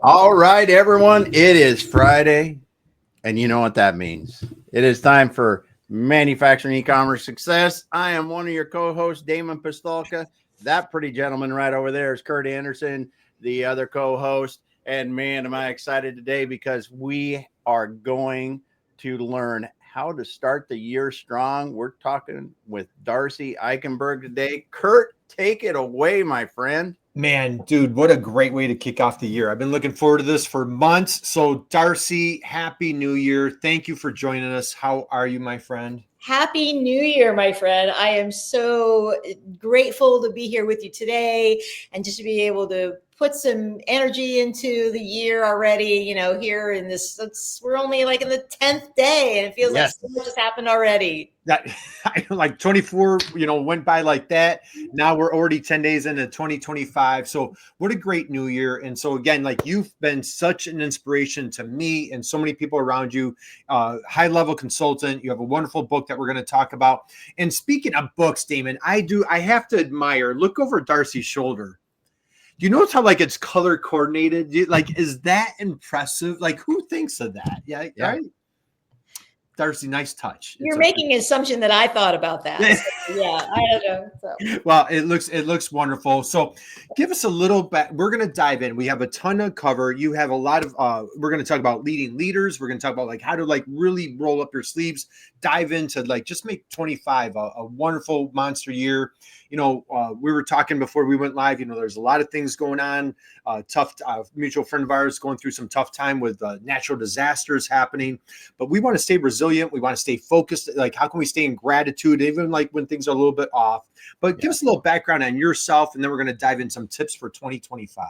All right, everyone. It is Friday, and you know what that means. It is time for Manufacturing E-commerce Success. I am one of your co-hosts, Damon Pistolka. That pretty gentleman right over there is Kurt Anderson, the other co-host. And man, am I excited today because we are going to learn how to start the year strong. We're talking with Darcy Eikenberg today. Kurt, take it away, my friend. Man, dude, what a great way to kick off the year. I've been looking forward to this for months. So, Darcy, Happy New Year. Thank you for joining us. How are you, my friend? Happy New Year, my friend. I am so grateful to be here with you today and just to be able to put some energy into the year already, here in this, we're only like in the 10th day and it feels like so much has happened already. That like 24, went by like that. Now we're already 10 days into 2025. So what a great new year. And so again, like you've been such an inspiration to me and so many people around you, high level consultant. You have a wonderful book that we're going to talk about. And speaking of books, Damon, I have to admire, look over Darcy's shoulder. Do you notice how like it's color coordinated? Is that impressive? Like who thinks of that? Yeah. Right? Darcy, nice touch. You're making an assumption that I thought about that. So, yeah, I don't know. So. Well, it looks wonderful. So give us a little bit. We're going to dive in. We have a ton to cover. You have a lot of, we're going to talk about leading leaders. We're going to talk about like how to like really roll up your sleeves, dive into like just make 25 a wonderful monster year. We were talking before we went live, there's a lot of things going on, tough, mutual friend of ours going through some tough time with natural disasters happening, but we want to stay resilient. We want to stay focused. Like, how can we stay in gratitude, even like when things are a little bit off, but give us a little background on yourself. And then we're going to dive in some tips for 2025.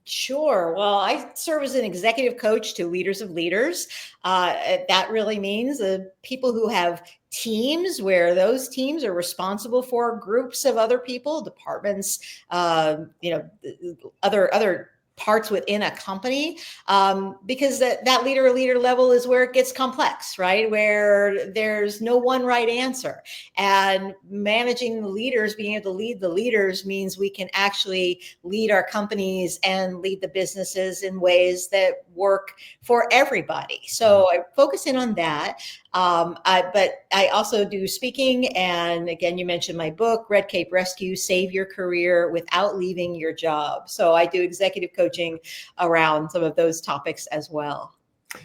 Sure. Well, I serve as an executive coach to leaders of leaders. That really means the people who have teams where those teams are responsible for groups of other people, departments, other parts within a company, because that leader level is where it gets complex, right? Where there's no one right answer. And managing the leaders, being able to lead the leaders means we can actually lead our companies and lead the businesses in ways that work for everybody. So I focus in on that. But I also do speaking. And again, you mentioned my book, Red Cape Rescue, Save Your Career Without Leaving Your Job. So I do executive coaching around some of those topics as well.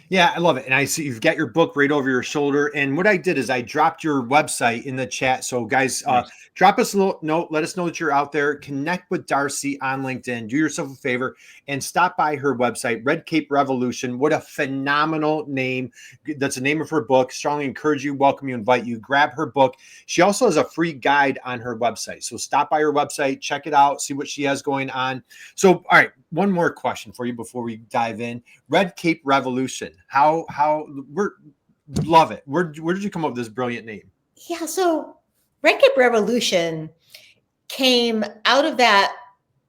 Yeah, I love it. And I see you've got your book right over your shoulder. And what I did is I dropped your website in the chat. So guys, drop us a little note. Let us know that you're out there. Connect with Darcy on LinkedIn. Do yourself a favor and stop by her website, Red Cape Revolution. What a phenomenal name. That's the name of her book. Strongly encourage you, welcome you, invite you. Grab her book. She also has a free guide on her website. So stop by her website, check it out, see what she has going on. So, all right, one more question for you before we dive in. Red Cape Revolution. How love it. Where did you come up with this brilliant name? Yeah, so Red Cape Revolution came out of that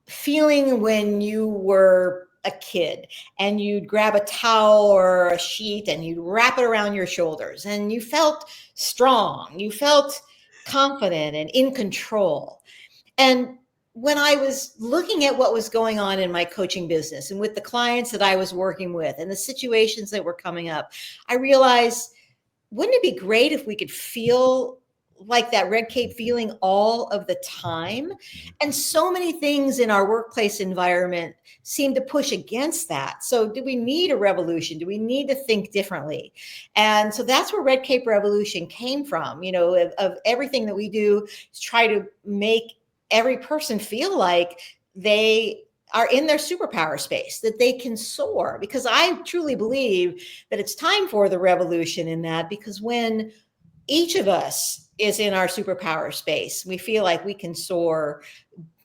feeling when you were a kid and you'd grab a towel or a sheet and you'd wrap it around your shoulders and you felt strong, you felt confident and in control. And when I was looking at what was going on in my coaching business and with the clients that I was working with and the situations that were coming up, I realized, wouldn't it be great if we could feel like that red cape feeling all of the time? And so many things in our workplace environment seem to push against that. So do we need a revolution? Do we need to think differently? And so that's where Red Cape Revolution came from, of everything that we do is try to make every person feel like they are in their superpower space, that they can soar, because I truly believe that it's time for the revolution in that, because when each of us is in our superpower space, we feel like we can soar,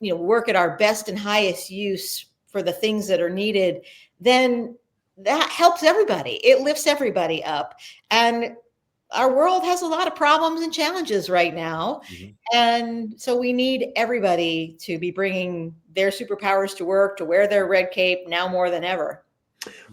work at our best and highest use for the things that are needed, then that helps everybody. It lifts everybody up. And our world has a lot of problems and challenges right now. Mm-hmm. And so we need everybody to be bringing their superpowers to work, to wear their red cape now more than ever.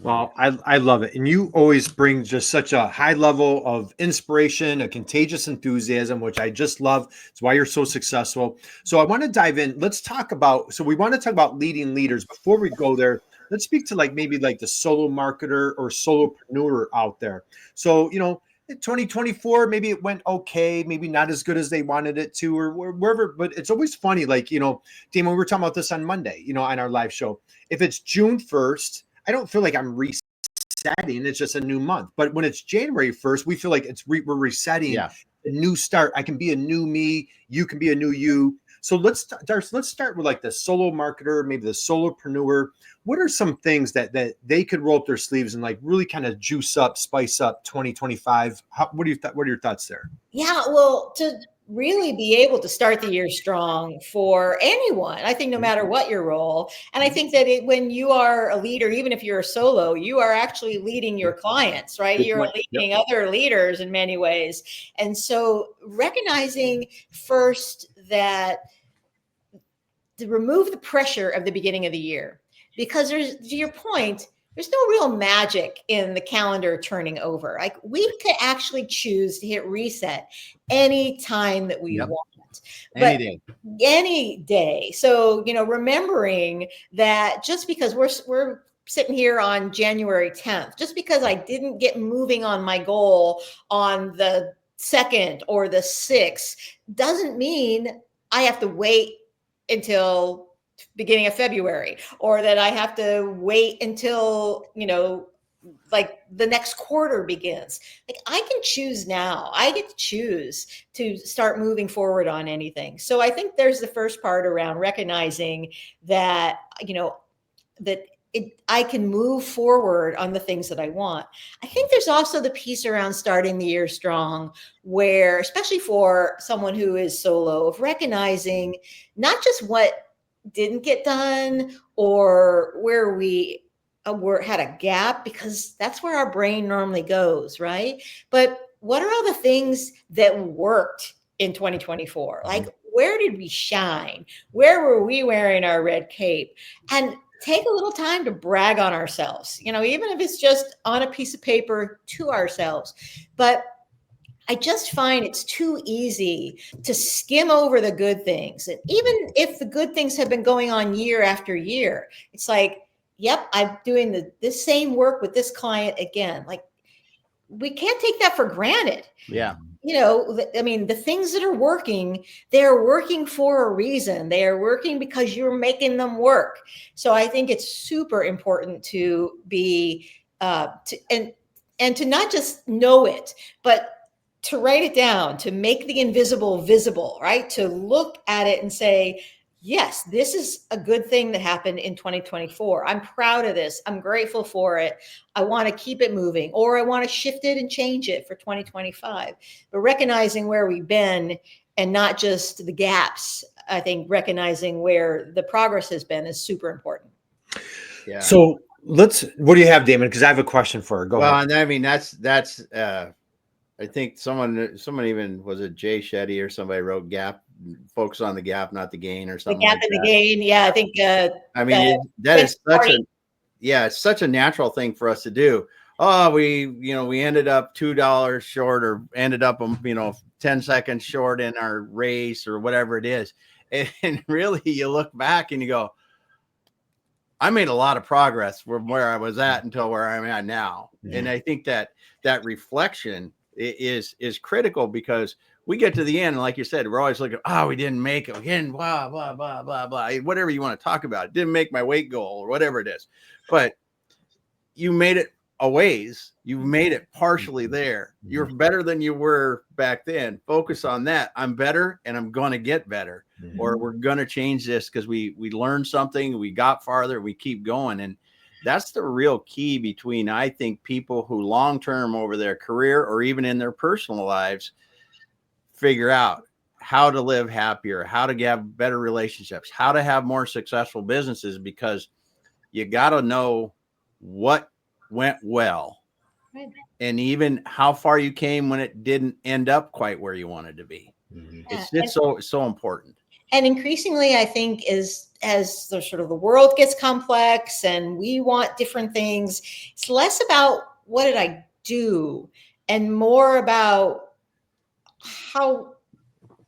Well, I love it. And you always bring just such a high level of inspiration, a contagious enthusiasm, which I just love. It's why you're so successful. So I want to dive in. Let's talk about, so we want to talk about leading leaders. Before we go there, let's speak to like maybe like the solo marketer or solopreneur out there. So, you know, 2024, maybe it went okay, maybe not as good as they wanted it to, or wherever. But it's always funny, like, you know, Damon, we were talking about this on Monday, you know, on our live show. If it's June 1st, I don't feel like I'm resetting. It's just a new month. But when it's January 1st, we feel like we're resetting a new start. I can be a new me. You can be a new you. So Darcy, let's start with like the solo marketer, maybe the solopreneur. What are some things that they could roll up their sleeves and like really kind of juice up, spice up 2025? What are your thoughts there? Yeah, well, to really be able to start the year strong for anyone, I think no matter what your role. And I think that when you are a leader, even if you're a solo, you are actually leading your clients, right? You're leading other leaders in many ways. And so recognizing first that to remove the pressure of the beginning of the year, because there's, to your point, there's no real magic in the calendar turning over. Like we could actually choose to hit reset any time that we want. Any day. So, you know, remembering that just because we're sitting here on January 10th, just because I didn't get moving on my goal on the 2nd or the 6th, doesn't mean I have to wait until beginning of February, or that I have to wait until, you know, like the next quarter begins. Like I can choose now. I get to choose to start moving forward on anything. So I think there's the first part around recognizing that, you know, that I can move forward on the things that I want. I think there's also the piece around starting the year strong, where, especially for someone who is solo, of recognizing not just what didn't get done or where we had a gap, because that's where our brain normally goes, right? But what are all the things that worked in 2024? Like, where did we shine? Where were we wearing our red cape? And take a little time to brag on ourselves, you know, even if it's just on a piece of paper to ourselves. But I just find it's too easy to skim over the good things. And even if the good things have been going on year after year, it's like, yep, I'm doing this same work with this client again. Like, we can't take that for granted. Yeah. You know, I mean, the things that are working, they're working for a reason. They are working because you're making them work. So I think it's super important to be, and to not just know it, but to write it down, to make the invisible visible, right? To look at it and say, yes, this is a good thing that happened in 2024. I'm proud of this. I'm grateful for it. I want to keep it moving, or I want to shift it and change it for 2025. But recognizing where we've been and not just the gaps, I think recognizing where the progress has been is super important. Yeah. So what do you have, Damon? Because I have a question for her. Go ahead. Well, and I mean, that's I think someone even, was it Jay Shetty or somebody wrote focus on the gap, not the gain, or something. The gap like and that. the gain. Yeah, I think. I mean, that is it's such a natural thing for us to do. Oh, we ended up $2 short, or ended up 10 seconds short in our race, or whatever it is. And really, you look back and you go, I made a lot of progress from where I was at until where I'm at now. Yeah. And I think that reflection is critical, because we get to the end, and like you said, we're always looking, we didn't make it again, blah, blah, blah, blah, blah, whatever you want to talk about. It didn't make my weight goal, or whatever it is. But you made it a ways. You made it partially there. You're better than you were back then. Focus on that. I'm better, and I'm going to get better, or we're going to change this because we learned something, we got farther, we keep going. And that's the real key between, I think, people who long-term over their career, or even in their personal lives, figure out how to live happier, how to have better relationships, how to have more successful businesses, because you got to know what went well, right, and even how far you came when it didn't end up quite where you wanted to be. It's so important. And increasingly, I think, as the sort of the world gets complex and we want different things, it's less about what did I do and more about how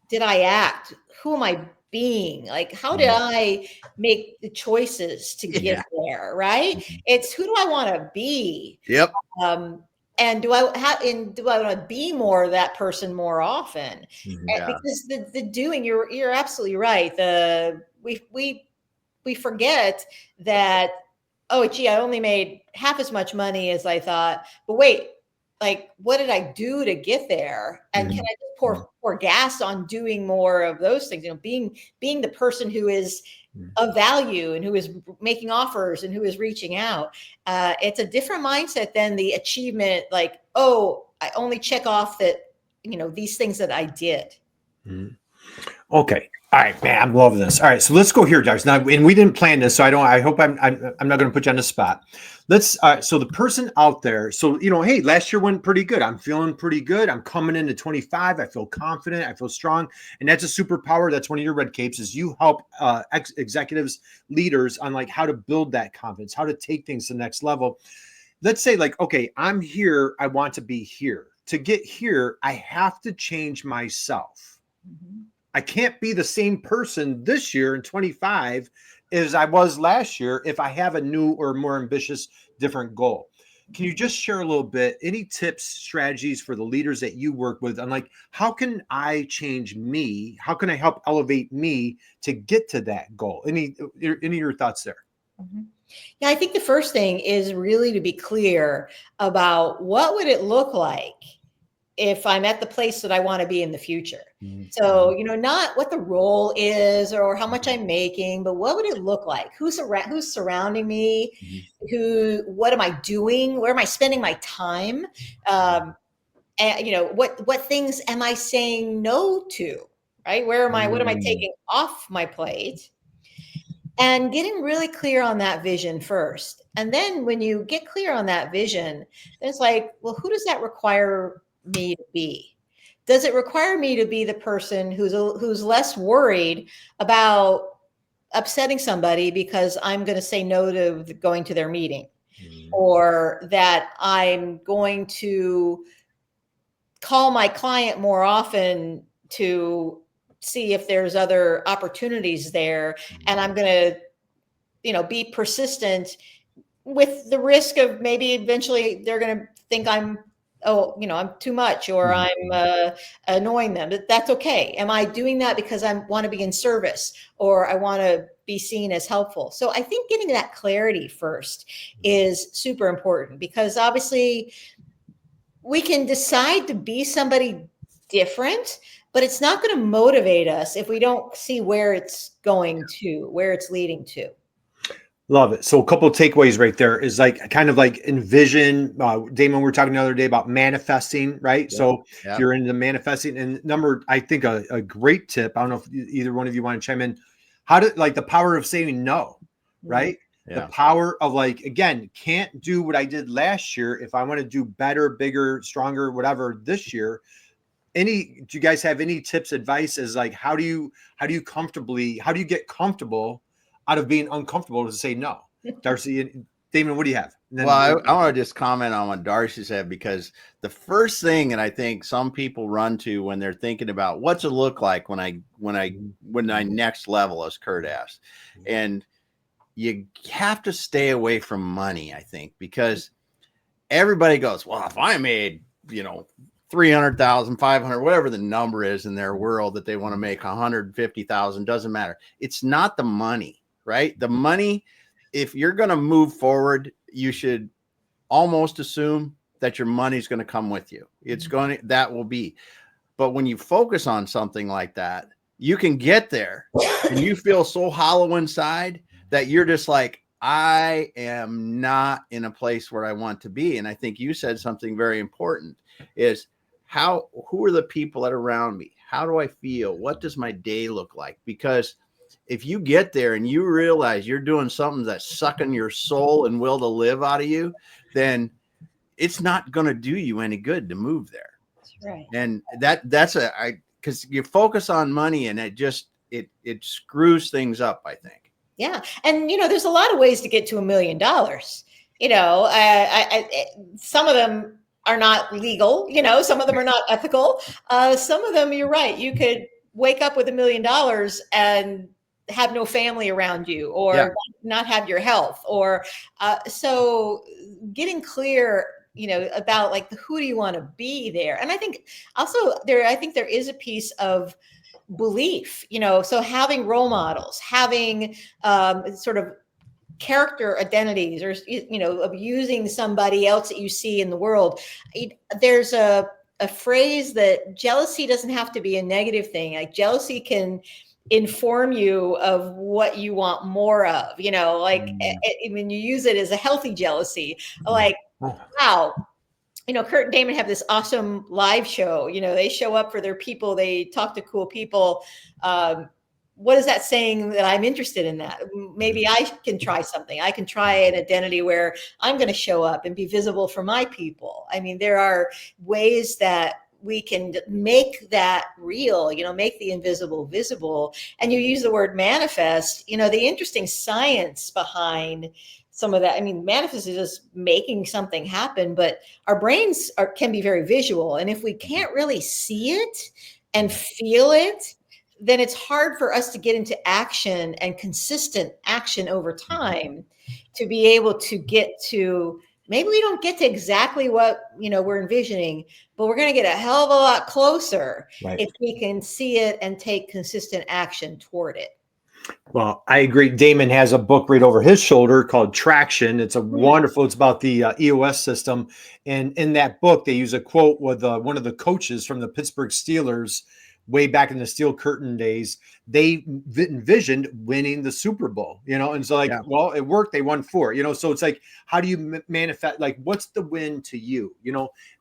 did I act? Who am I being? Like, how did I make the choices to get there? Right? It's who do I want to be? Yep. And do I want to be more of that person more often? Yeah. Because the doing, you're absolutely right. We forget that, oh, gee, I only made half as much money as I thought. But wait, like, what did I do to get there? And can I just pour gas on doing more of those things? You know, being the person who is of value and who is making offers and who is reaching out. It's a different mindset than the achievement. Like, oh, I only check off that, you know, these things that I did. Okay. All right, man, I'm loving this. All right, so let's go here, Darcy. Now, and we didn't plan this, so I hope I'm not going to put you on the spot. So the person out there, so, you know, hey, last year went pretty good. I'm feeling pretty good. I'm coming into 25. I feel confident. I feel strong. And that's a superpower. That's one of your red capes is you help executives, leaders on like how to build that confidence, how to take things to the next level. Let's say like, okay, I'm here. I want to be here. To get here, I have to change myself. I can't be the same person this year in 25 as I was last year if I have a new or more ambitious, different goal. Can you just share a little bit, any tips, strategies for the leaders that you work with on like, how can I change me? How can I help elevate me to get to that goal? Any of your thoughts there? Yeah, I think the first thing is really to be clear about what would it look like if I'm at the place that I want to be in the future. So, you know, not what the role is or how much I'm making, but what would it look like? Who's surrounding me? What am I doing? Where am I spending my time? And, you know, what things am I saying no to? Right? What am I taking off my plate? And getting really clear on that vision first. And then when you get clear on that vision, then it's like, well, who does that require me to be? Does it require me to be the person who's less worried about upsetting somebody because I'm going to say no to going to their meeting, or that I'm going to call my client more often to see if there's other opportunities there, and I'm going to, you know, be persistent with the risk of maybe eventually they're going to think I'm too much, or I'm annoying them. But that's okay. Am I doing that because I want to be in service, or I want to be seen as helpful? So I think getting that clarity first is super important, because obviously we can decide to be somebody different, but it's not going to motivate us if we don't see where it's going to, where it's leading to. Love it. So a couple of takeaways right there is like kind of like envision. Damon, we were talking the other day about manifesting, right? Yeah. So if you're into manifesting, and I think a great tip, I don't know if either one of you want to chime in, how to like the power of saying no, right? Yeah. The power of like, again, can't do what I did last year. If I want to do better, bigger, stronger, whatever this year, do you guys have any tips, advice as like, how do you get comfortable out of being uncomfortable to say no? Darcy and Damon, what do you have? Well, I want to just comment on what Darcy said, because the first thing that I think some people run to when they're thinking about what's it look like when I next level, as Kurt asked, and you have to stay away from money, I think, because everybody goes, well, if I made, 300,000, 500, whatever the number is in their world that they want to make, 150,000, doesn't matter. It's not the money. Right? The money, if you're going to move forward, you should almost assume that your money's going to come with you. That will be. But when you focus on something like that, you can get there and you feel so hollow inside that you're just like, I am not in a place where I want to be. And I think you said something very important is who are the people that are around me? How do I feel? What does my day look like? Because if you get there and you realize you're doing something that's sucking your soul and will to live out of you, then it's not going to do you any good to move there. That's right. And because you focus on money and it screws things up, I think. Yeah. And, there's a lot of ways to get to $1 million. Some of them are not legal, some of them are not ethical. Some of them, you're right. You could wake up with $1 million and have no family around you, or not have your health, or so getting clear, about like who do you want to be there. And I think also I think there is a piece of belief, so having role models, having sort of character identities, or of using somebody else that you see in the world. There's a phrase that jealousy doesn't have to be a negative thing. Like jealousy can inform you of what you want more of, like when you use it as a healthy jealousy, like, wow, Kurt and Damon have this awesome live show. They show up for their people. They talk to cool people. What is that saying that I'm interested in that? Maybe I can try something. I can try an identity where I'm going to show up and be visible for my people. I mean, there are ways that we can make that real, make the invisible visible. And you use the word manifest, the interesting science behind some of that. I mean, manifest is just making something happen, but our brains can be very visual. And if we can't really see it and feel it, then it's hard for us to get into action and consistent action over time to be able to get to, maybe we don't get to exactly what, we're envisioning, but we're going to get a hell of a lot closer if we can see it and take consistent action toward it. Well, I agree. Damon has a book right over his shoulder called Traction. It's wonderful. It's about the EOS system. And in that book, they use a quote with one of the coaches from the Pittsburgh Steelers way back in the Steel Curtain days. They envisioned winning the Super Bowl, and so well, it worked. They won 4, so it's like, how do you manifest? Like, what's the win to you?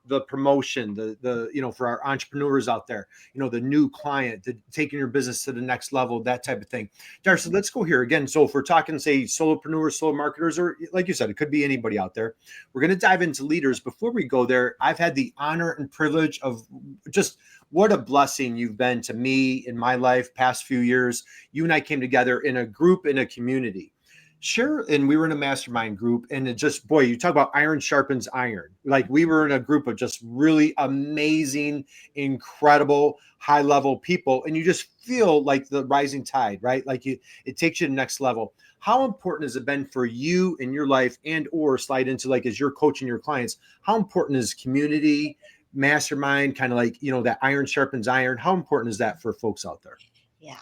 The promotion, the for our entrepreneurs out there, the new client, taking your business to the next level, that type of thing. Darcy, let's go here again. So if we're talking, say, solopreneurs, solo marketers, or like you said, it could be anybody out there. We're going to dive into leaders. Before we go there, I've had the honor and privilege of just what a blessing you've been to me in my life past few years. You and I came together in a group, in a community. Sure. And we were in a mastermind group, and it just, boy, you talk about iron sharpens iron. Like, we were in a group of just really amazing, incredible, high level people. And you just feel like the rising tide, right? Like it takes you to the next level. How important has it been for you in your life, and or slide into, like, as you're coaching your clients, how important is community, mastermind, kind of like, that iron sharpens iron? How important is that for folks out there? Yeah.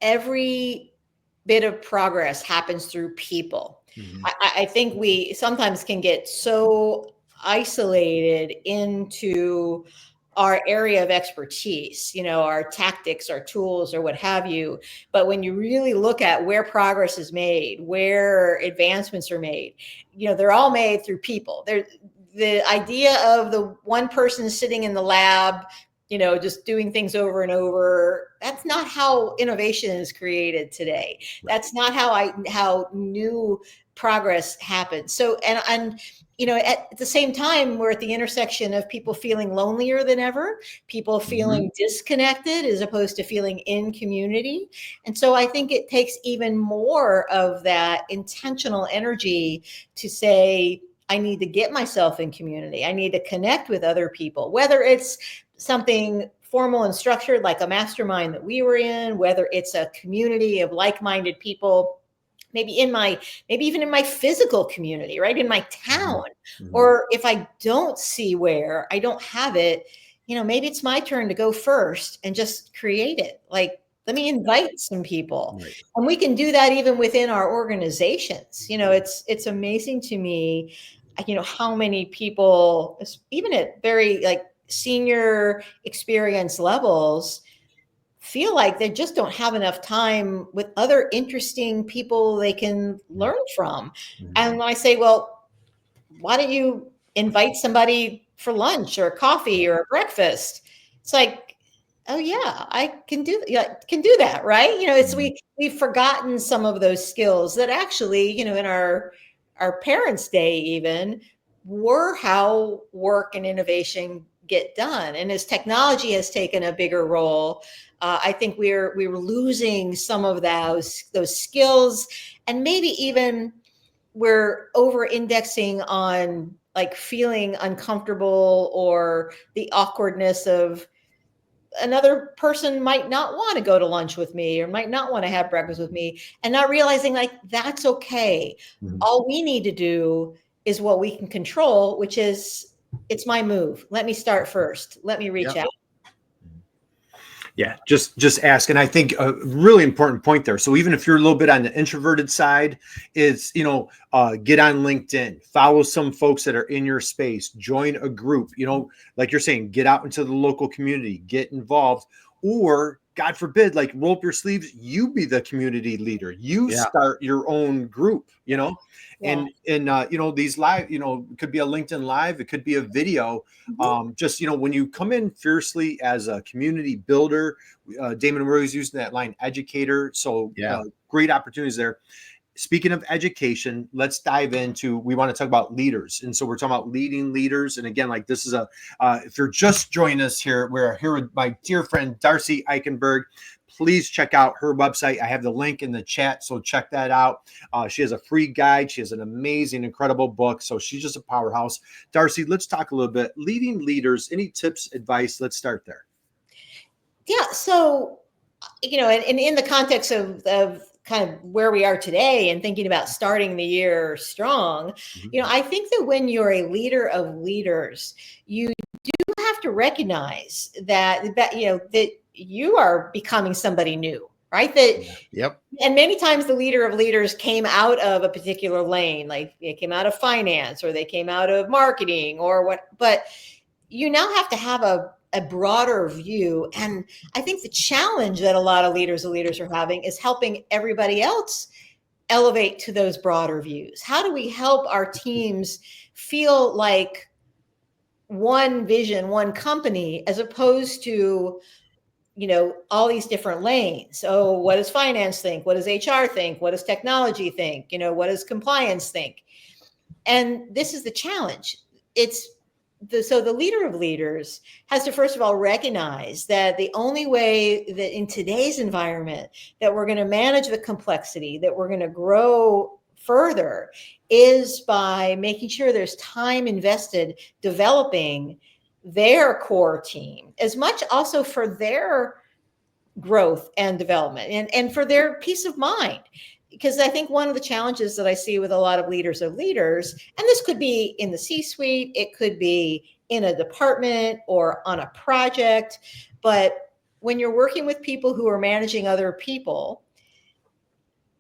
Every bit of progress happens through people. I think we sometimes can get so isolated into our area of expertise, our tactics, our tools, or what have you. But when you really look at where progress is made, where advancements are made, they're all made through people. The idea of the one person sitting in the lab, just doing things over and over, that's not how innovation is created today. That's not how new progress happens. So, and at the same time, we're at the intersection of people feeling lonelier than ever, people feeling disconnected as opposed to feeling in community. And so I think it takes even more of that intentional energy to say, I need to get myself in community. I need to connect with other people, whether it's something formal and structured like a mastermind that we were in, whether it's a community of like-minded people, maybe even in my physical community, right, in my town. Or if I don't see where, I don't have it, maybe it's my turn to go first and just create it. Like, let me invite some people. And we can do that even within our organizations. It's amazing to me, how many people, even at very senior experience levels, feel like they just don't have enough time with other interesting people they can learn from. And I say, well, why don't you invite somebody for lunch or coffee or breakfast? It's like, oh yeah, I can do that, right? It's we've forgotten some of those skills that actually, in our parents' day even, were how work and innovation get done. And as technology has taken a bigger role, I think we were losing some of those skills, and maybe even we're over indexing on like feeling uncomfortable or the awkwardness of another person might not want to go to lunch with me or might not want to have breakfast with me, and not realizing like that's okay. All we need to do is what we can control, which is it's my move. Let me start first. Let me reach out. Yeah, just ask. And I think a really important point there. So even if you're a little bit on the introverted side, is, get on LinkedIn, follow some folks that are in your space, join a group, like you're saying, get out into the local community, get involved, or God forbid, like roll up your sleeves, you be the community leader, you start your own group, and these live, it could be a LinkedIn live, it could be a video. Just, when you come in fiercely as a community builder, Damon, we're always using that line, educator. So great opportunities there. Speaking of education, let's dive into, we want to talk about leaders. And so we're talking about leading leaders. And again, like this is if you're just joining us here, we're here with my dear friend, Darcy Eikenberg. Please check out her website. I have the link in the chat, so check that out. She has a free guide. She has an amazing, incredible book. So she's just a powerhouse. Darcy, let's talk a little bit. Leading leaders, any tips, advice? Let's start there. Yeah. So, and in the context of kind of where we are today and thinking about starting the year strong, I think that when you're a leader of leaders, you do have to recognize that you are becoming somebody new, right? And many times the leader of leaders came out of a particular lane, like they came out of finance or they came out of marketing or what, but you now have to have a broader view. And I think the challenge that a lot of leaders are having is helping everybody else elevate to those broader views. How do we help our teams feel like one vision, one company, as opposed to, all these different lanes? So what does finance think? What does HR think? What does technology think? What does compliance think? And this is the challenge. So the leader of leaders has to, first of all, recognize that the only way that in today's environment that we're going to manage the complexity, that we're going to grow further, is by making sure there's time invested developing their core team, as much also for their growth and development and for their peace of mind. Because I think one of the challenges that I see with a lot of leaders, and this could be in the C-suite, it could be in a department or on a project, but when you're working with people who are managing other people,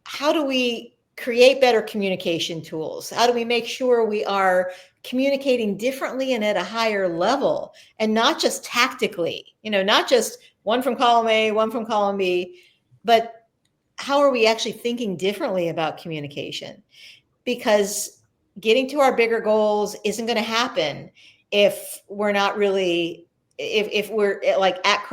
how do we create better communication tools? How do we make sure we are communicating differently and at a higher level, and not just tactically, not just one from column A, one from column B, but how are we actually thinking differently about communication? Because getting to our bigger goals isn't going to happen if we're not really, if we're like at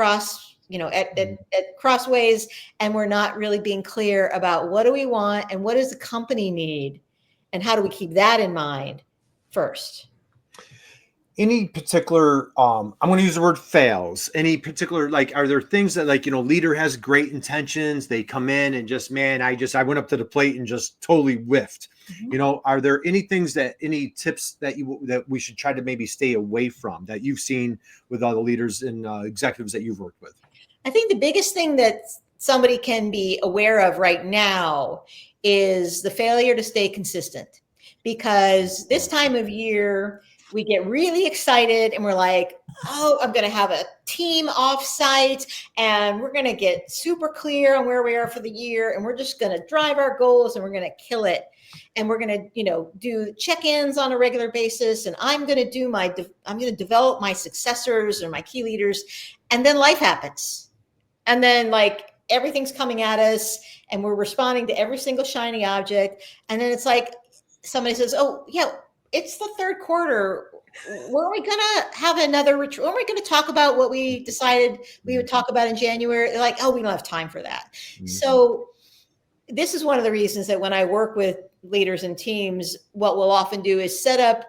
crossways and we're not really being clear about what do we want and what does the company need and how do we keep that in mind first. Any particular, I'm going to use the word fails. Any particular, are there things that leader has great intentions, they come in and just, I went up to the plate and just totally whiffed. Are there any tips that we should try to maybe stay away from that you've seen with all the leaders and executives that you've worked with? I think the biggest thing that somebody can be aware of right now is the failure to stay consistent, because this time of year, we get really excited and we're like, oh, I'm going to have a team offsite and we're going to get super clear on where we are for the year. And we're just going to drive our goals and we're going to kill it. And we're going to, do check-ins on a regular basis. And I'm going to develop my successors or my key leaders. And then life happens. And then everything's coming at us and we're responding to every single shiny object. And then it's like somebody says, oh yeah, it's the third quarter. Were we going to have another retreat? Were we going to talk about what we decided we would talk about in January? They're like, oh, we don't have time for that. Mm-hmm. So this is one of the reasons that when I work with leaders and teams, what we'll often do is set up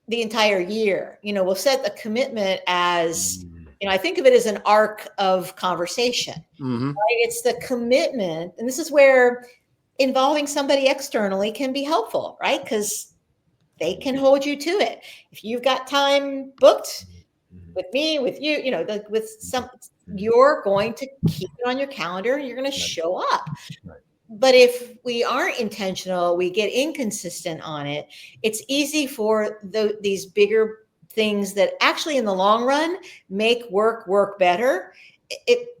the entire year. We'll set the commitment as, I think of it as an arc of conversation. Mm-hmm. Right? It's the commitment. And this is where involving somebody externally can be helpful, right? Because they can hold you to it. If you've got time booked, with me, with you, with some, you're going to keep it on your calendar. You're going to show up. Right. But if we aren't intentional, we get inconsistent on it. It's easy for these bigger things that actually in the long run make work better.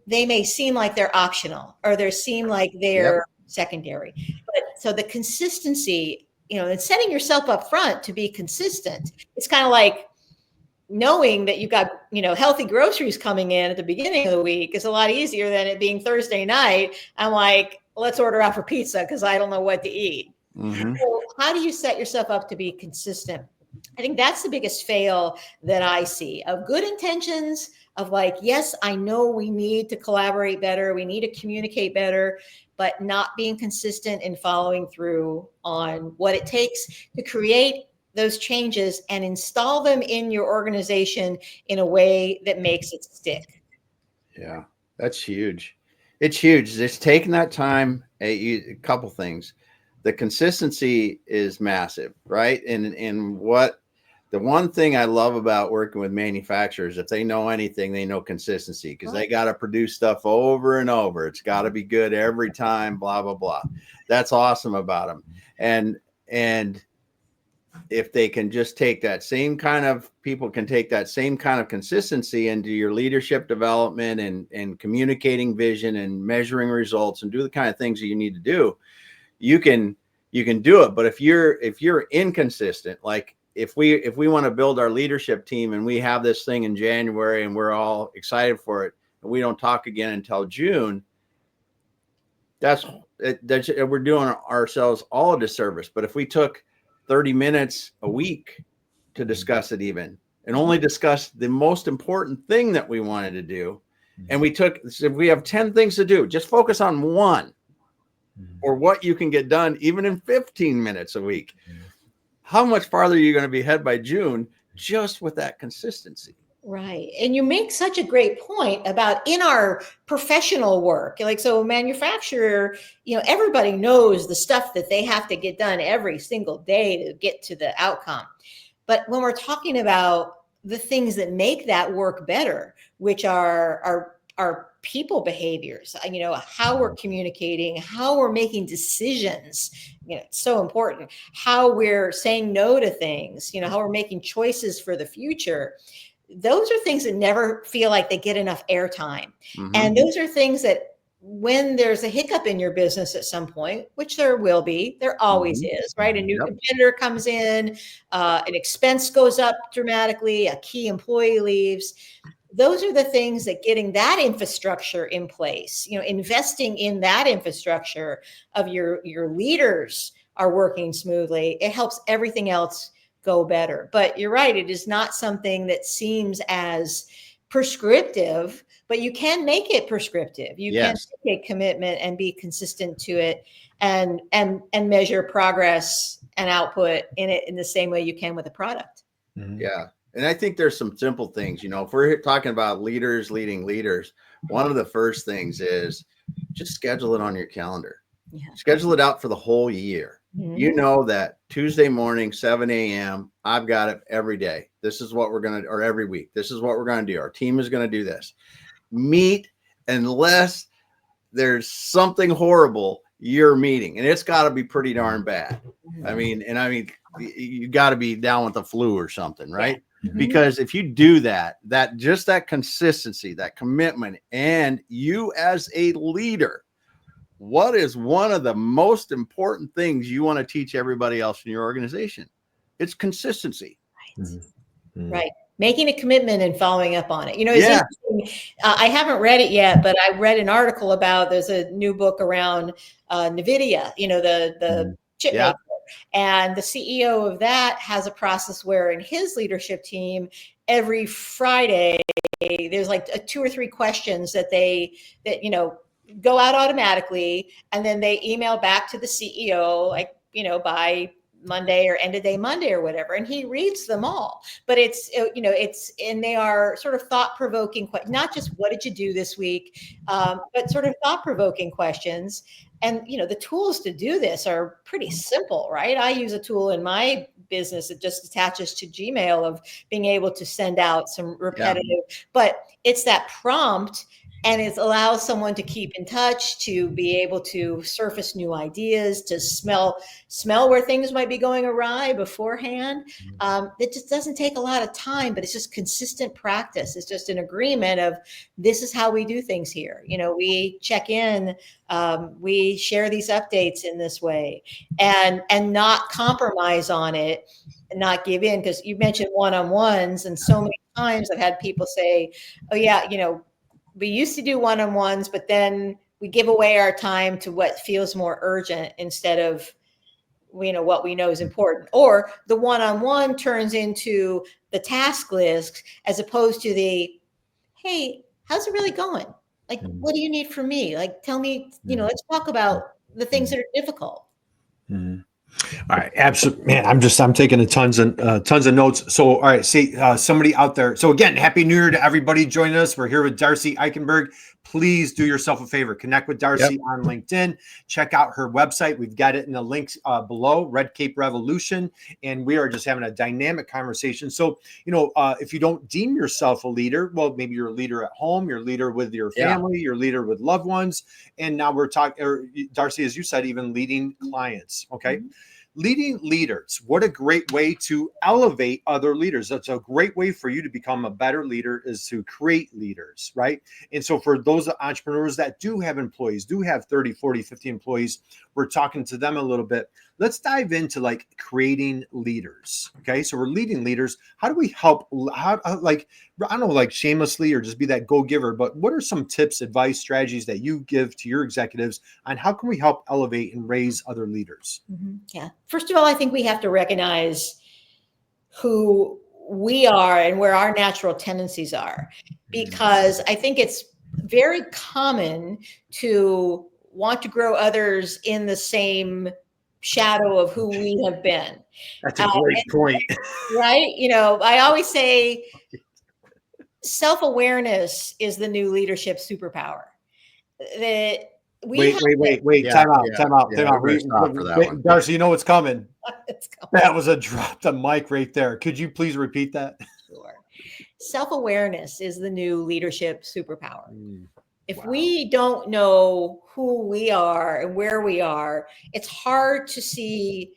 They may seem like they're optional, or they seem like they're secondary. But so the consistency, and setting yourself up front to be consistent, it's kind of like knowing that you've got, healthy groceries coming in at the beginning of the week is a lot easier than it being Thursday night. I'm like, let's order out for pizza because I don't know what to eat. Mm-hmm. So how do you set yourself up to be consistent? I think that's the biggest fail that I see, of good intentions of like, yes, I know we need to collaborate better. We need to communicate better, but not being consistent and following through on what it takes to create those changes and install them in your organization in a way that makes it stick. Yeah, that's huge. It's huge. Just taking that time. A couple things. The consistency is massive, right? And what the one thing I love about working with manufacturers, if they know anything, they know consistency, because they got to produce stuff over and over. It's got to be good every time, blah, blah, blah. That's awesome about them. And if they can just take that same kind of, people can take that same kind of consistency into your leadership development and communicating vision and measuring results and do the kind of things that you need to do, you can do it. But if you're inconsistent, like if we want to build our leadership team and we have this thing in January and we're all excited for it, and we don't talk again until June, we're doing ourselves all a disservice. But if we took 30 minutes a week to discuss it, even, and only discuss the most important thing that we wanted to do, and if we have 10 things to do, just focus on one, or what you can get done even in 15 minutes a week. How much farther are you going to be ahead by June just with that consistency? Right. And you make such a great point about in our professional work, like, so manufacturer, everybody knows the stuff that they have to get done every single day to get to the outcome. But when we're talking about the things that make that work better, which are people behaviors, how we're communicating, how we're making decisions, it's so important, how we're saying no to things, how we're making choices for the future. Those are things that never feel like they get enough airtime. Mm-hmm. And those are things that when there's a hiccup in your business at some point, which there will be, there always is, right? A new competitor comes in, an expense goes up dramatically, a key employee leaves. Those are the things that getting that infrastructure in place, investing in that infrastructure of your leaders are working smoothly. It helps everything else go better. But you're right, it is not something that seems as prescriptive, but you can make it prescriptive. You can make a commitment and be consistent to it and measure progress and output in it in the same way you can with a product. Mm-hmm. Yeah. And I think there's some simple things, if we're talking about leaders leading leaders, one of the first things is just schedule it on your calendar. Yeah. Schedule it out for the whole year. Mm-hmm. You know that Tuesday morning, 7 a.m., I've got it every day. This is what we're going to, or every week, this is what we're going to do. Our team is going to do this. Meet unless there's something horrible, you're meeting. And it's got to be pretty darn bad. I mean, you got to be down with the flu or something, right? Yeah. Because if you do that consistency, that commitment, and you as a leader, what is one of the most important things you want to teach everybody else in your organization? It's consistency. Right. Mm-hmm. Right. Making a commitment and following up on it. It's interesting. I haven't read it yet, but I read an article about, there's a new book around NVIDIA, the chip maker. And the CEO of that has a process where in his leadership team, every Friday, there's like 2 or 3 questions that go out automatically. And then they email back to the CEO, by Monday or end of day Monday or whatever. And he reads them all, but and they are sort of thought-provoking, not just what did you do this week, but sort of thought-provoking questions. And, the tools to do this are pretty simple, right? I use a tool in my business that just attaches to Gmail of being able to send out some repetitive, but it's that prompt. And it allows someone to keep in touch, to be able to surface new ideas, to smell where things might be going awry beforehand. It just doesn't take a lot of time, but it's just consistent practice. It's just an agreement of this is how we do things here. We check in, we share these updates in this way, and not compromise on it and not give in. Because you mentioned one-on-ones, and so many times I've had people say, "Oh yeah, we used to do one-on-ones, but then we give away our time to what feels more urgent instead of, what we know is important." Or the one-on-one turns into the task list as opposed to the, hey, how's it really going? Like, what do you need from me? Like, tell me, let's talk about the things that are difficult. Mm-hmm. All right, absolutely, man. I'm taking tons of notes. So, all right, see somebody out there. So again, Happy New Year to everybody joining us. We're here with Darcy Eikenberg. Please do yourself a favor. Connect with Darcy on LinkedIn. Check out her website. We've got it in the links below, Red Cape Revolution. And we are just having a dynamic conversation. So, if you don't deem yourself a leader, well, maybe you're a leader at home, you're a leader with your family, you're a leader with loved ones. And now we're talking, Darcy, as you said, even leading clients. Okay. Mm-hmm. Leading leaders, what a great way to elevate other leaders. That's a great way for you to become a better leader, is to create leaders, right? And so for those entrepreneurs that do have employees, do have 30, 40, 50 employees, we're talking to them a little bit. Let's dive into creating leaders. Okay. So we're leading leaders. How do we help? I don't know, shamelessly or just be that go-giver, but what are some tips, advice, strategies that you give to your executives on how can we help elevate and raise other leaders? Mm-hmm. Yeah. First of all, I think we have to recognize who we are and where our natural tendencies are, because I think it's very common to want to grow others in the same shadow of who we have been. That's a great point. Right? I always say self-awareness is the new leadership superpower. That wait. Time out. Stop for that one. Darcy, you know what's coming. That was a drop the mic right there. Could you please repeat that? Sure. Self-awareness is the new leadership superpower. If we don't know who we are and where we are, it's hard to see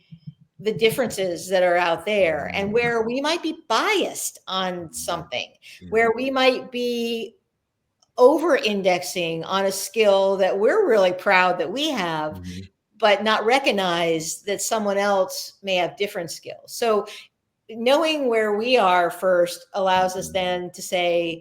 the differences that are out there and where we might be biased on something, where we might be over-indexing on a skill that we're really proud that we have, but not recognize that someone else may have different skills. So knowing where we are first allows us then to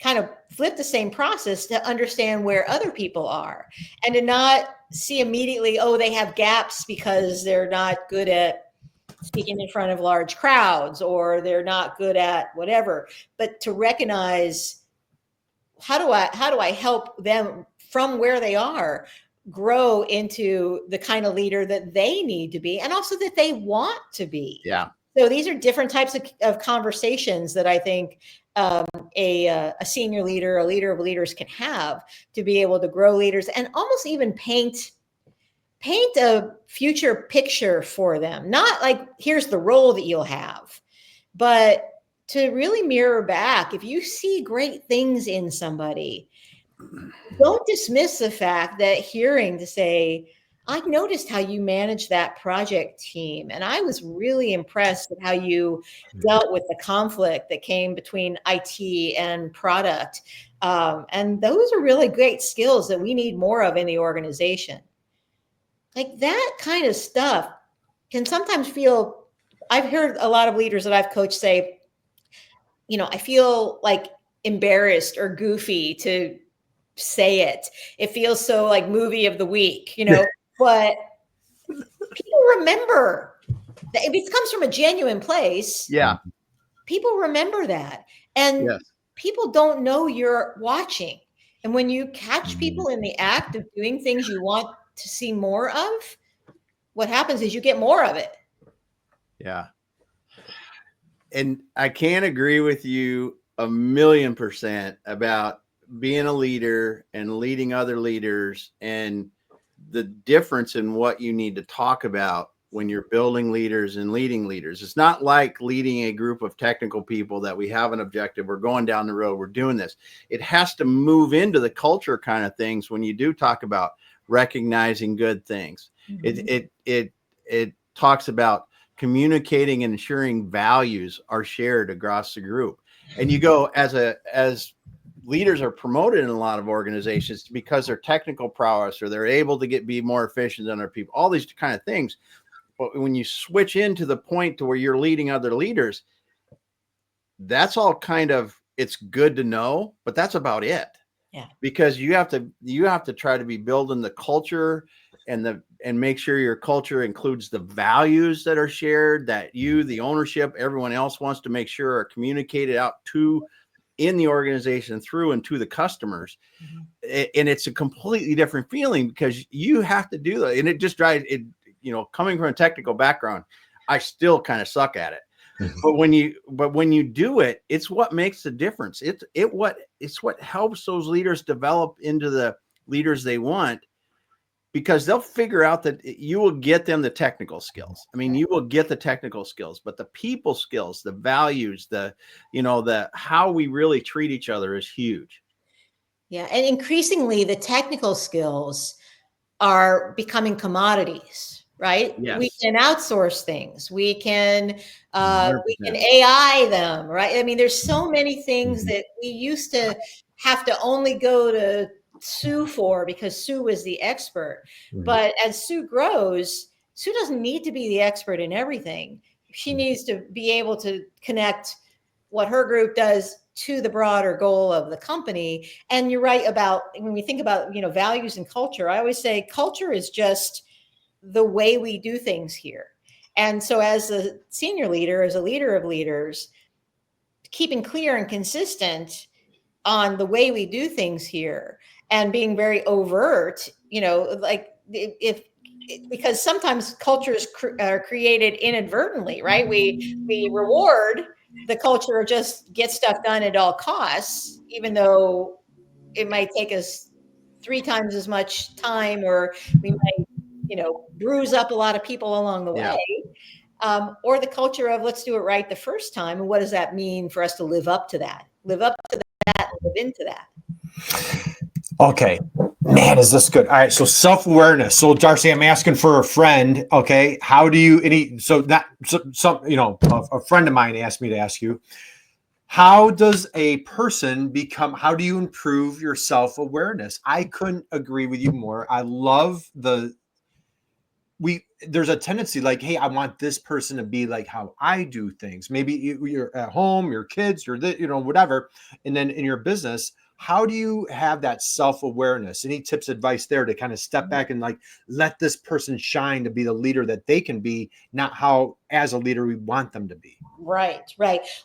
kind of flip the same process to understand where other people are, and to not see immediately, oh, they have gaps because they're not good at speaking in front of large crowds, or they're not good at whatever, but to recognize how do I help them from where they are grow into the kind of leader that they need to be, and also that they want to be. Yeah. So these are different types of conversations that I think a senior leader, a leader of leaders can have to be able to grow leaders, and almost even paint a future picture for them. Not like, here's the role that you'll have, but to really mirror back. If you see great things in somebody, don't dismiss the fact that hearing to say, I noticed how you managed that project team, and I was really impressed with how you dealt with the conflict that came between IT and product. And those are really great skills that we need more of in the organization. Like that kind of stuff can sometimes feel, I've heard a lot of leaders that I've coached say, I feel like embarrassed or goofy to say it. It feels so like movie of the week, but people remember that if it comes from a genuine place. Yeah. People remember that. And people don't know you're watching. And when you catch people in the act of doing things you want to see more of, what happens is you get more of it. Yeah. And I can't agree with you 1,000,000% about being a leader and leading other leaders, and the difference in what you need to talk about when you're building leaders and leading leaders. It's not like leading a group of technical people that we have an objective, we're going down the road, we're doing this. It has to move into the culture kind of things when you do talk about recognizing good things. It talks about communicating and ensuring values are shared across the group. And you go, as leaders are promoted in a lot of organizations because they're technical prowess, or they're able to be more efficient than other people, all these kind of things. But when you switch into the point to where you're leading other leaders, that's all kind of, it's good to know, but that's about it. Yeah. Because you have to try to be building the culture and make sure your culture includes the values that are shared, that the ownership, everyone else wants to make sure are communicated out in the organization through and to the customers. And it's a completely different feeling because you have to do that. And it just drives it, coming from a technical background, I still kind of suck at it. But when you do it, it's what makes the difference. It's what helps those leaders develop into the leaders they want, because they'll figure out that you will get them the technical skills. I mean, you will get the technical skills, but the people skills, the values, the how we really treat each other is huge. Yeah. And increasingly the technical skills are becoming commodities, right? Yes. We can outsource things. We can AI them, right? I mean, there's so many things that we used to have to only go to Sue for because Sue was the expert. But as Sue grows, Sue doesn't need to be the expert in everything. She needs to be able to connect what her group does to the broader goal of the company. And you're right about when we think about, values and culture, I always say culture is just the way we do things here. And so as a senior leader, as a leader of leaders, keeping clear and consistent on the way we do things here and being very overt, because sometimes cultures are created inadvertently, right? We reward the culture of just get stuff done at all costs, even though it might take us 3 times as much time, or we might, bruise up a lot of people along the way. Or the culture of let's do it right the first time. And what does that mean for us to live up to that, and live into that? Okay, man, is this good? All right, so self-awareness. So Darcy, I'm asking for a friend. Okay, how do you a friend of mine asked me to ask you, how does a person how do you improve your self-awareness? I couldn't agree with you more. I love there's a tendency like, hey, I want this person to be like how I do things. Maybe you're at home, your kids, whatever. And then in your business, how do you have that self-awareness? Any tips, advice there to kind of step back and let this person shine to be the leader that they can be, not how as a leader we want them to be? Right.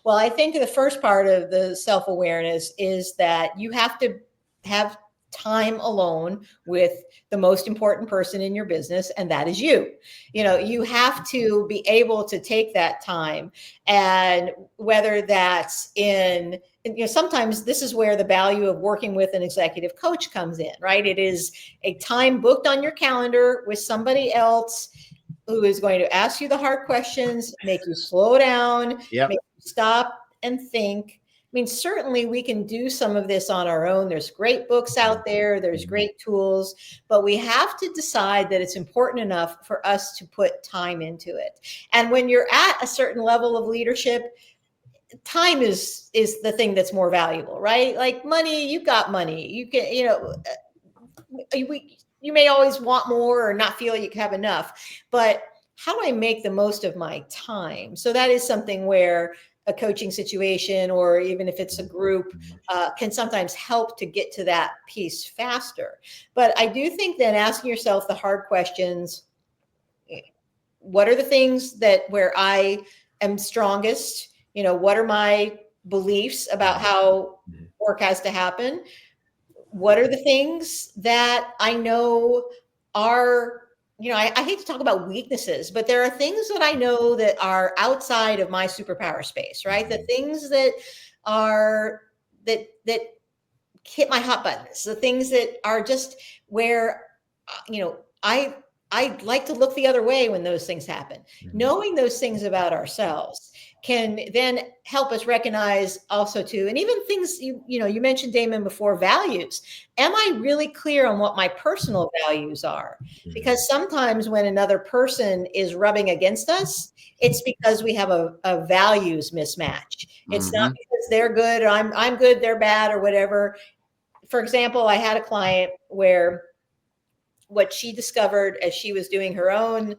Well, I think the first part of the self-awareness is that you have to have time alone with the most important person in your business, and that is you. You have to be able to take that time, and whether that's in, sometimes this is where the value of working with an executive coach comes in, right? It is a time booked on your calendar with somebody else who is going to ask you the hard questions, make you slow down, make you stop and think. I mean, certainly we can do some of this on our own. There's great books out there. There's great tools, but we have to decide that it's important enough for us to put time into it. And when you're at a certain level of leadership, time is the thing that's more valuable, right? Like money, you've got money. You can, you may always want more or not feel you have enough, but how do I make the most of my time? So that is something where a coaching situation, or even if it's a group, can sometimes help to get to that piece faster. But I do think that asking yourself the hard questions, what are the things where I am strongest? What are my beliefs about how work has to happen? What are the things that I know are I hate to talk about weaknesses, but there are things that I know that are outside of my superpower space, right? The things that are that hit my hot buttons, the things that are just where, I like to look the other way when those things happen. Knowing those things about ourselves can then help us recognize also too, and even things you mentioned, Damon, before, values. Am I really clear on what my personal values are? Because sometimes when another person is rubbing against us, it's because we have a values mismatch. It's not because they're good or I'm good, they're bad, or whatever. For example, I had a client where what she discovered as she was doing her own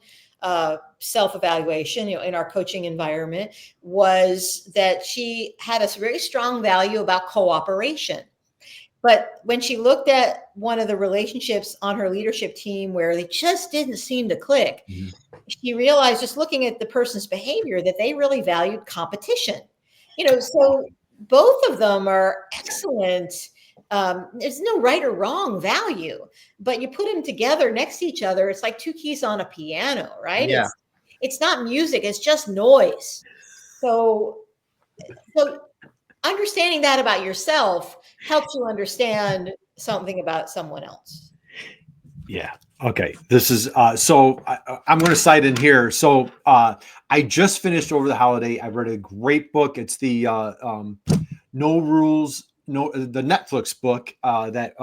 self-evaluation, in our coaching environment, was that she had a very strong value about cooperation. But when she looked at one of the relationships on her leadership team where they just didn't seem to click, she realized, just looking at the person's behavior, that they really valued competition. So both of them are excellent. There's no right or wrong value, but you put them together next to each other, it's like two keys on a piano, right? Yeah. It's not music, it's just noise. So understanding that about yourself helps you understand something about someone else. Yeah. Okay. This is so I'm going to cite in here. So I just finished over the holiday. I read a great book. It's the No Rules, the Netflix book that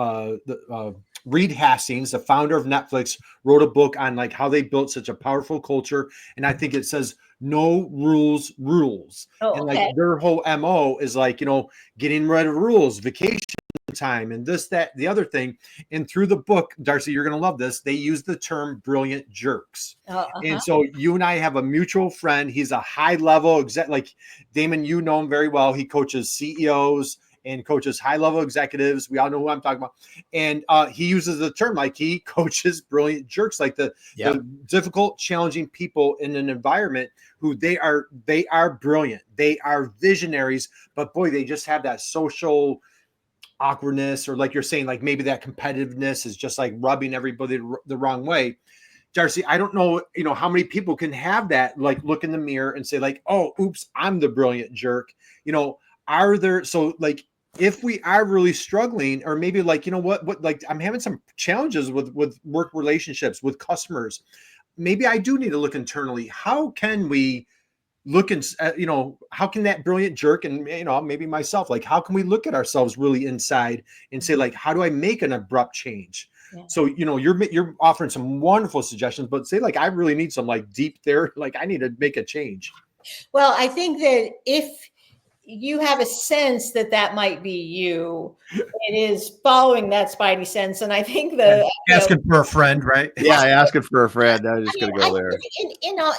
Reed Hastings, the founder of Netflix, wrote a book on like how they built such a powerful culture. And I think it says no rules rules. Oh, and okay. like their whole MO is like, getting rid of rules, vacation time, and this, that, the other thing. And through the book, Darcy, you're going to love this. They use the term brilliant jerks. And so you and I have a mutual friend. He's a high level exec, like Damon, you know him very well. He coaches CEOs and coaches high level executives. We all know who I'm talking about. And he uses the term, like he coaches brilliant jerks, like the difficult, challenging people in an environment who they are brilliant. They are visionaries, but boy, they just have that social awkwardness, or like you're saying, like maybe that competitiveness is just like rubbing everybody the wrong way. Darcy, I don't know, how many people can have that, like look in the mirror and say like, oh, oops, I'm the brilliant jerk. Are there, so like, if we are really struggling, or maybe like, what, like I'm having some challenges with work relationships with customers, maybe I do need to look internally. How can we look and how can that brilliant jerk, and maybe myself, like how can we look at ourselves really inside and say like, how do I make an abrupt change? So you're offering some wonderful suggestions, but say like I really need some like deep therapy, like I need to make a change. Well, I think that if you have a sense that might be you, it is following that spidey sense. And I think asking for a friend, right? Yeah, asking for a friend. I was just going to go there.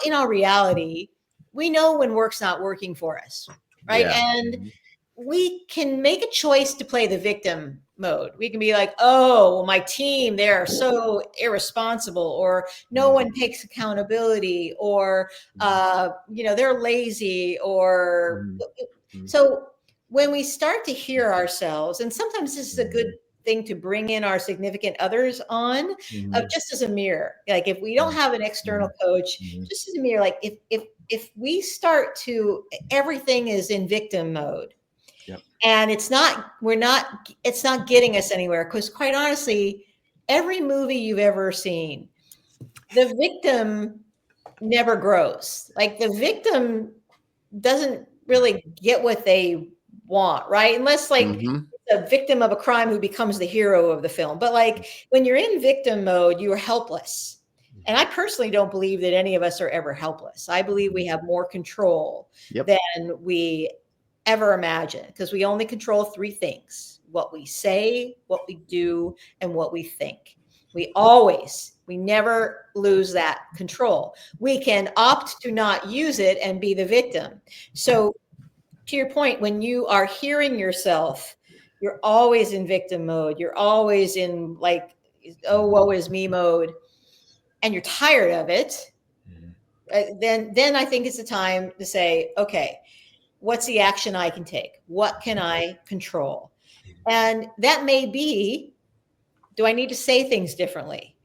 In our reality, we know when work's not working for us, right? Yeah. And we can make a choice to play the victim mode. We can be like, oh, well, my team, they're so irresponsible, or no one takes accountability, or they're lazy, or so when we start to hear ourselves, and sometimes this is a good thing to bring in our significant others on, just as a mirror. Like if we don't have an external coach, just as a mirror, like if we start to, everything is in victim mode. And it's not getting us anywhere, because quite honestly, every movie you've ever seen, the victim never grows. Like the victim doesn't really get what they want, right? Unless like a victim of a crime who becomes the hero of the film. But like when you're in victim mode, you are helpless. And I personally don't believe that any of us are ever helpless. I believe we have more control than we ever imagine, because we only control three things: what we say, what we do, and what we think. We never lose that control. We can opt to not use it and be the victim. So to your point, when you are hearing yourself, you're always in victim mode. You're always in like, oh, woe is me mode, and you're tired of it. Then I think it's the time to say, okay, what's the action I can take? What can I control? And that may be, do I need to say things differently?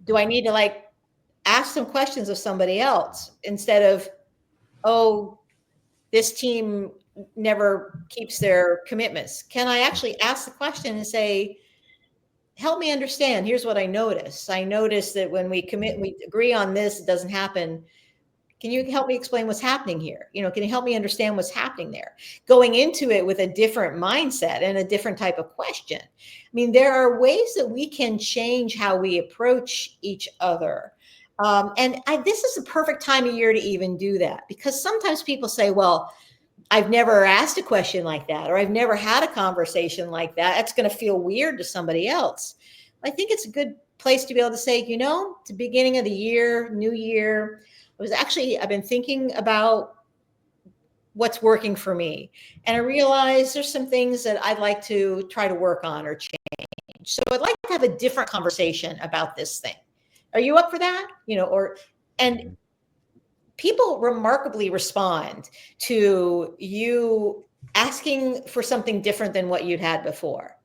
Do I need to like ask some questions of somebody else instead of, oh, this team never keeps their commitments. Can I actually ask the question and say, help me understand, here's what I notice. I notice that when we commit, we agree on this, it doesn't happen. Can you help me explain what's happening here? Can you help me understand what's happening there? Going into it with a different mindset and a different type of question. I mean, there are ways that we can change how we approach each other. This is the perfect time of year to even do that, because sometimes people say, well, I've never asked a question like that, or I've never had a conversation like that. That's going to feel weird to somebody else. I think it's a good place to be able to say, it's the beginning of the year, new year. I've been thinking about what's working for me. And I realized there's some things that I'd like to try to work on or change. So I'd like to have a different conversation about this thing. Are you up for that? And people remarkably respond to you asking for something different than what you'd had before.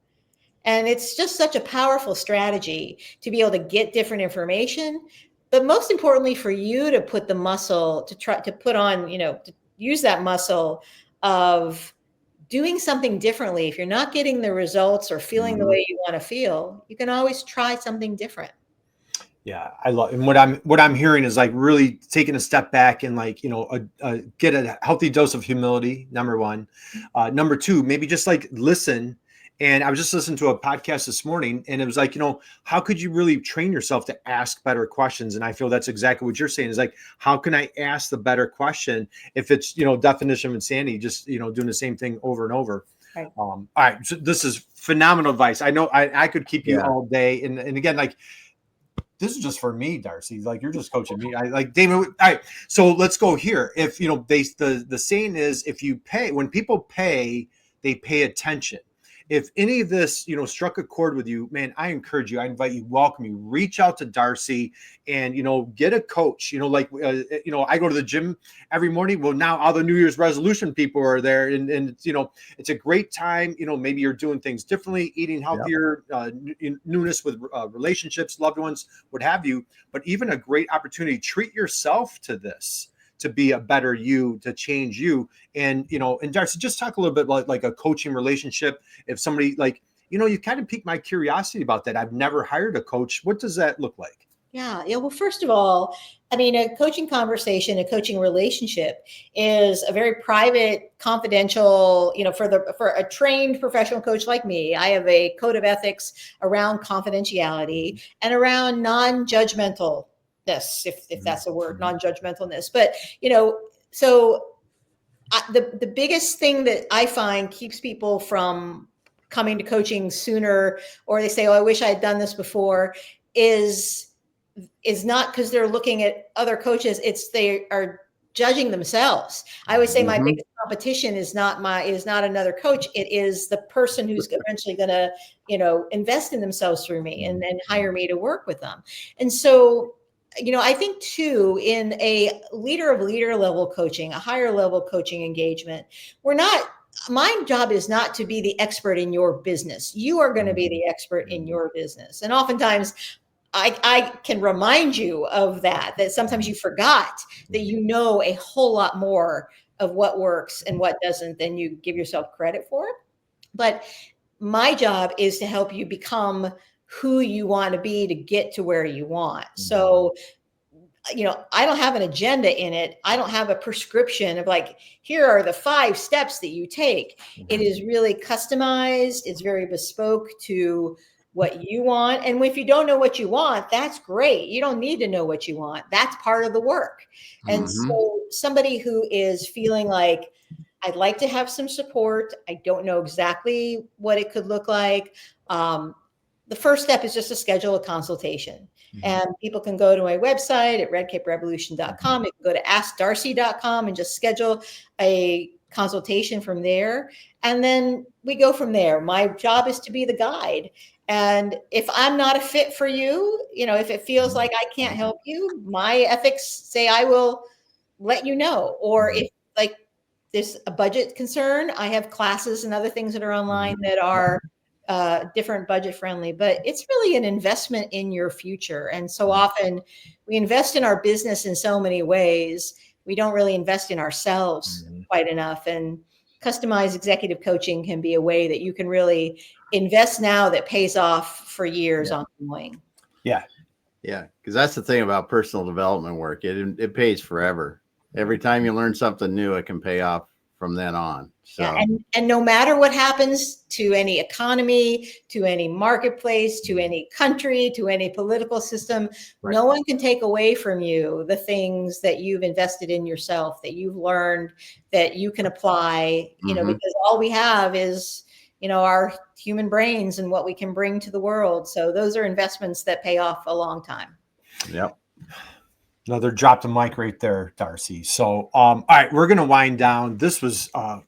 And it's just such a powerful strategy to be able to get different information, but most importantly for you to put the muscle to try to put on, to use that muscle of doing something differently. If you're not getting the results or feeling the way you want to feel, you can always try something different. Yeah, I love, and what I'm hearing is like really taking a step back and like, get a healthy dose of humility. Number one, number two, maybe just like listen. And I was just listening to a podcast this morning, and it was like, how could you really train yourself to ask better questions? And I feel that's exactly what you're saying is like, how can I ask the better question if it's, definition of insanity, just, doing the same thing over and over. Right. All right. So this is phenomenal advice. I know I could keep you all day. And again, like, this is just for me, Darcy. Like, you're just coaching me. I like David. All right. So let's go here. If, the saying is, if you pay, when people pay, they pay attention. If any of this, struck a chord with you, man, I encourage you. I invite you, welcome you, reach out to Darcy and, get a coach, I go to the gym every morning. Well, now all the New Year's resolution people are there and it's a great time. Maybe you're doing things differently, eating healthier, newness with relationships, loved ones, what have you, but even a great opportunity, treat yourself to this, to be a better you, to change you. And, and Darcy, just talk a little bit about like a coaching relationship. If somebody like, you kind of piqued my curiosity about that. I've never hired a coach. What does that look like? Yeah. Well, first of all, I mean, a coaching conversation, a coaching relationship is a very private, confidential, for a trained professional coach like me, I have a code of ethics around confidentiality and around non-judgmental, if that's a word, non-judgmentalness. But, so the biggest thing that I find keeps people from coming to coaching sooner, or they say, oh, I wish I had done this before, is not because they're looking at other coaches. It's they are judging themselves. I always say my biggest competition is not another coach. It is the person who's eventually going to, invest in themselves through me and hire me to work with them. And so, I think too, in a leader level coaching, a higher level coaching engagement, my job is not to be the expert in your business. You are going to be the expert in your business. And oftentimes I can remind you of that sometimes you forgot that you know a whole lot more of what works and what doesn't than you give yourself credit for. But my job is to help you become who you want to be to get to where you want. So, I don't have an agenda in it. I don't have a prescription of like, here are the 5 steps that you take. It is really customized. It's very bespoke to what you want. And if you don't know what you want, that's great. You don't need to know what you want. That's part of the work. And so somebody who is feeling like, I'd like to have some support. I don't know exactly what it could look like. The first step is just to schedule a consultation. And people can go to my website at redcaperevolution.com. You can go to askdarcy.com and just schedule a consultation from there. And then we go from there. My job is to be the guide. And if I'm not a fit for you, if it feels like I can't help you, my ethics say I will let you know. Or if there's a budget concern, I have classes and other things that are online that are different budget friendly, but it's really an investment in your future. And so often we invest in our business in so many ways. We don't really invest in ourselves quite enough. And customized executive coaching can be a way that you can really invest now that pays off for years ongoing. Yeah. Yeah. Because that's the thing about personal development work. It pays forever. Every time you learn something new, it can pay off from then on. So. Yeah, and no matter what happens to any economy, to any marketplace, to any country, to any political system, no one can take away from you the things that you've invested in yourself, that you've learned, that you can apply, because all we have is, our human brains and what we can bring to the world. So those are investments that pay off a long time. Yep. Another drop the mic right there, Darcy. So, all right, we're going to wind down. This was, man,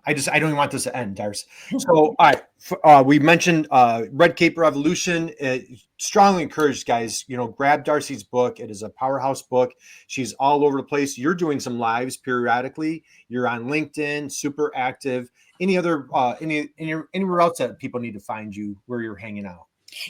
I don't even want this to end, Darcy. So, all right, we mentioned Red Cape Revolution. Strongly encouraged, guys, grab Darcy's book. It is a powerhouse book. She's all over the place. You're doing some lives periodically. You're on LinkedIn, super active. Any other, anywhere else that people need to find you where you're hanging out?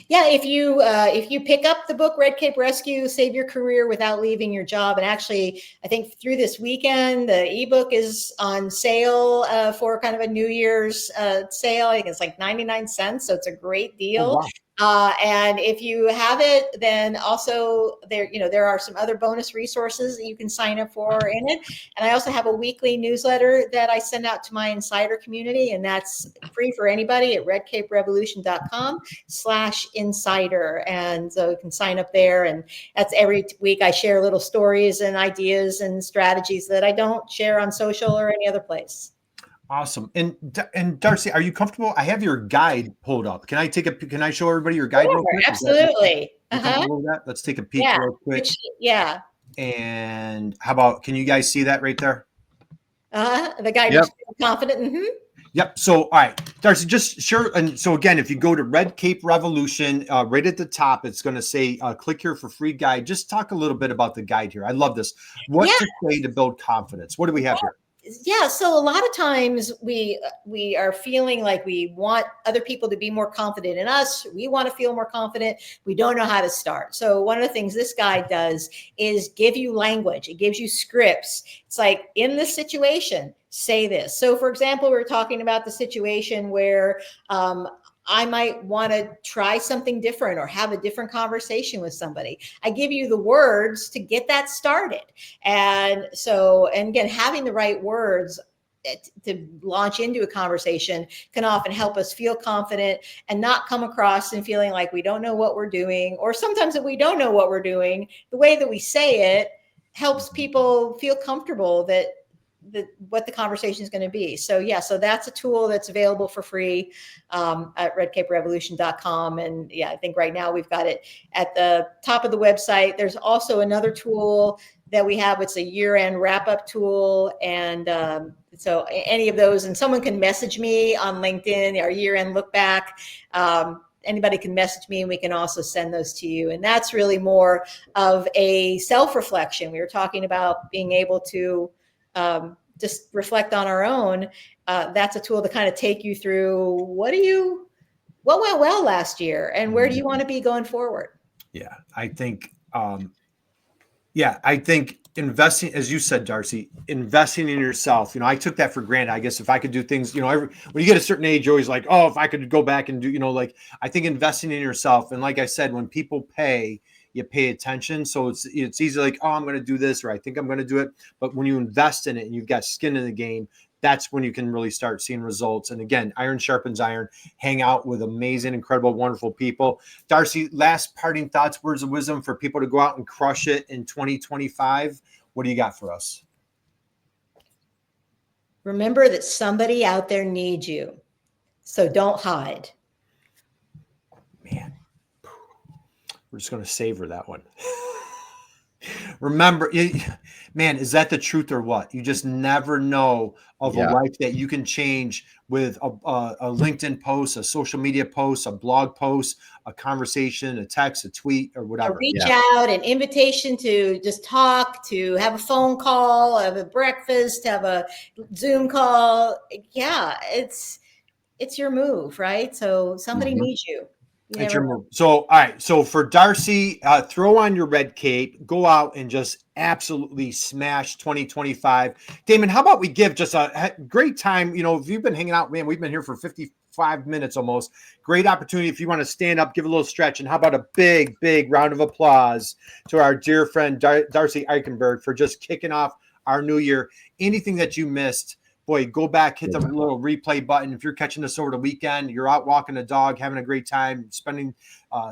Yeah, if you pick up the book Red Cape Rescue, Save Your Career Without Leaving Your Job, and actually I think through this weekend the ebook is on sale for kind of a New Year's sale. I think it's like 99 cents, so it's a great deal. Oh, wow. And if you have it, then also there are some other bonus resources that you can sign up for in it. And I also have a weekly newsletter that I send out to my insider community, and that's free for anybody at redcaperevolution.com/insider. And so you can sign up there, and that's every week I share little stories and ideas and strategies that I don't share on social or any other place. Awesome. And Darcy, are you comfortable? I have your guide pulled up. Can I show everybody your guide real quick? Absolutely. Let's take a peek real quick. And how about, can you guys see that right there? The guide is confident. Yep. So, all right, Darcy, just sure. And so again, if you go to Red Cape Revolution, right at the top, it's going to say, click here for free guide. Just talk a little bit about the guide here. I love this. What to say to build confidence? What do we have here? Yeah. So a lot of times we are feeling like we want other people to be more confident in us. We want to feel more confident. We don't know how to start. So one of the things this guide does is give you language. It gives you scripts. It's like, in this situation, say this. So for example, we're talking about the situation where, I might want to try something different or have a different conversation with somebody. I give you the words to get that started. And again, having the right words to launch into a conversation can often help us feel confident and not come across and feeling like we don't know what we're doing, or sometimes if we don't know what we're doing, the way that we say it helps people feel comfortable that what the conversation is going to be. So that's a tool that's available for free at redcaperevolution.com. And I think right now we've got it at the top of the website. There's also another tool that we have. It's a year-end wrap-up tool. And so any of those, and someone can message me on LinkedIn, our year-end look back. Anybody can message me, and we can also send those to you. And that's really more of a self-reflection. We were talking about being able to just reflect on our own. That's a tool to kind of take you through what went well last year, and where do you want to be going forward? Yeah, I think investing, as you said, Darcy, investing in yourself. I took that for granted. I guess if I could do things, when you get a certain age, you're always like, oh, if I could go back and do, I think investing in yourself. And like I said, when people pay, you pay attention. So it's easy, like, oh, I'm going to do this, or I think I'm going to do it. But when you invest in it and you've got skin in the game, that's when you can really start seeing results. And again, iron sharpens iron. Hang out with amazing, incredible, wonderful people. Darcy, last parting thoughts, words of wisdom for people to go out and crush it in 2025. What do you got for us? Remember that somebody out there needs you. So don't hide. Man, we're just going to savor that one. Remember, man, is that the truth or what? You just never know of a life that you can change with a LinkedIn post, a social media post, a blog post, a conversation, a text, a tweet, or whatever. A reach out, an invitation to just talk, to have a phone call, have a breakfast, have a Zoom call. Yeah, it's your move, right? So somebody Mhm. needs you. You It's never your move. So, all right. So for Darcy, throw on your red cape, go out and just absolutely smash 2025. Damon, how about we give just a great time? You know, if you've been hanging out, man, we've been here for 55 minutes almost. Great opportunity. If you want to stand up, give a little stretch. And how about a big, big round of applause to our dear friend, Darcy Eikenberg, for just kicking off our new year. Anything that you missed, boy, go back, hit the little replay button. If you're catching this over the weekend, you're out walking a dog, having a great time, spending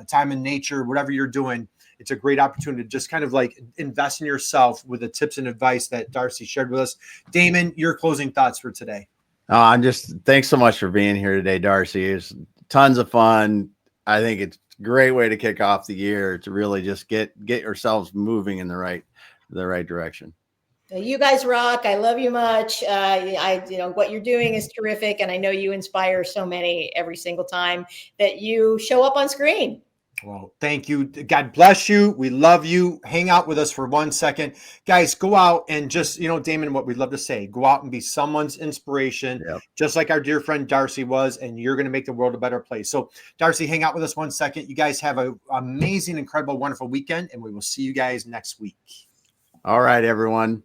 time in nature, whatever you're doing, it's a great opportunity to just kind of like invest in yourself with the tips and advice that Darcy shared with us. Damon, your closing thoughts for today. Thanks so much for being here today, Darcy. It's tons of fun. I think it's a great way to kick off the year to really just get yourselves moving in the right direction. You guys rock. I love you much. What you're doing is terrific. And I know you inspire so many every single time that you show up on screen. Well, thank you. God bless you. We love you. Hang out with us for 1 second. Guys, go out and just, Damon, what we'd love to say, go out and be someone's inspiration, just like our dear friend Darcy was, and you're going to make the world a better place. So, Darcy, hang out with us 1 second. You guys have an amazing, incredible, wonderful weekend, and we will see you guys next week. All right, everyone.